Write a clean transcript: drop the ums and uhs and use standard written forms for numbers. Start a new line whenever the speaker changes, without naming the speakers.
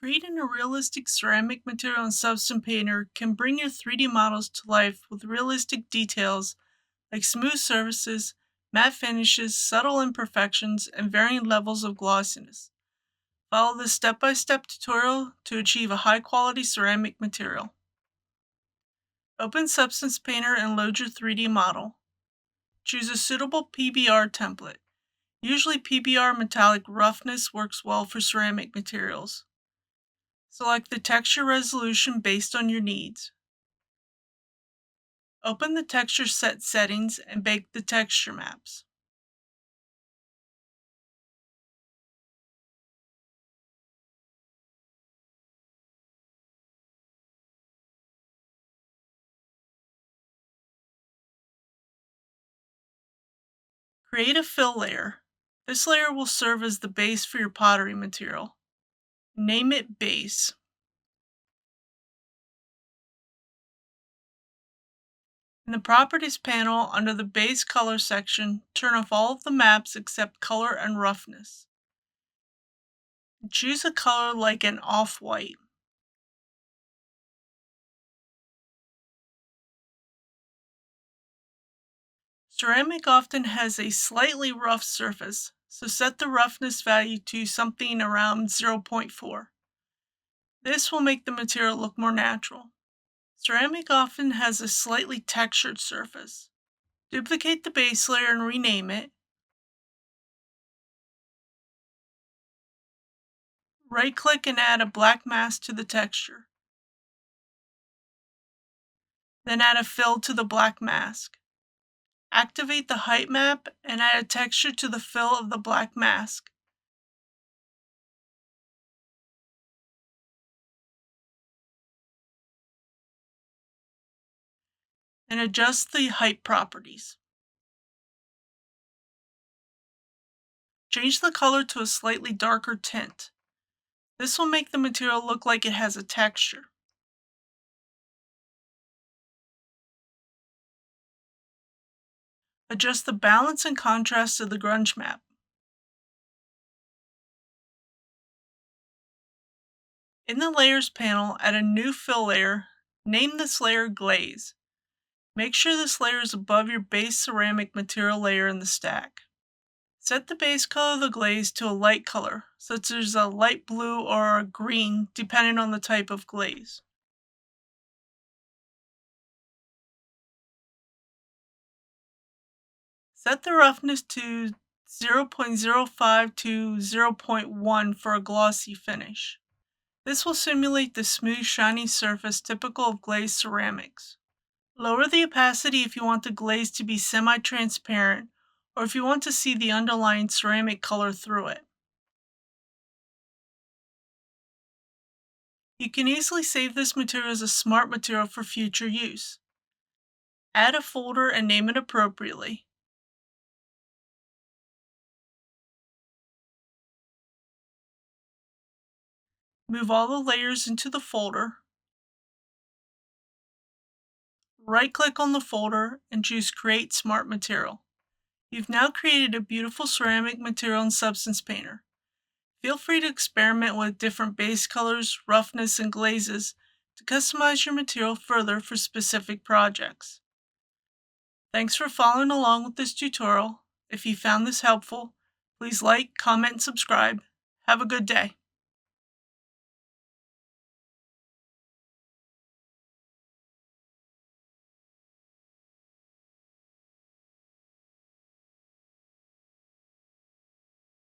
Creating a realistic ceramic material in Substance Painter can bring your 3D models to life with realistic details like smooth surfaces, matte finishes, subtle imperfections, and varying levels of glossiness. Follow this step-by-step tutorial to achieve a high-quality ceramic material. Open Substance Painter and load your 3D model. Choose a suitable PBR template. Usually PBR metallic roughness works well for ceramic materials. Select the texture resolution based on your needs. Open the texture set settings and bake the texture maps. Create a fill layer. This layer will serve as the base for your pottery material. Name it Base. In the Properties panel, under the Base Color section, turn off all of the maps except Color and Roughness. Choose a color like an off-white. Ceramic often has a slightly rough surface, so set the roughness value to something around 0.4. This will make the material look more natural. Ceramic often has a slightly textured surface. Duplicate the base layer and rename it. Right-click and add a black mask to the texture. Then add a fill to the black mask. Activate the height map and add a texture to the fill of the black mask. And adjust the height properties. Change the color to a slightly darker tint. This will make the material look like it has a texture. Adjust the balance and contrast of the grunge map. In the Layers panel, add a new fill layer. Name this layer Glaze. Make sure this layer is above your base ceramic material layer in the stack. Set the base color of the glaze to a light color, such as a light blue or a green, depending on the type of glaze. Set the roughness to 0.05 to 0.1 for a glossy finish. This will simulate the smooth, shiny surface typical of glazed ceramics. Lower the opacity if you want the glaze to be semi-transparent or if you want to see the underlying ceramic color through it. You can easily save this material as a smart material for future use. Add a folder and name it appropriately. Move all the layers into the folder. Right-click on the folder and choose Create Smart Material. You've now created a beautiful ceramic material in Substance Painter. Feel free to experiment with different base colors, roughness, and glazes to customize your material further for specific projects. Thanks for following along with this tutorial. If you found this helpful, please like, comment, and subscribe. Have a good day.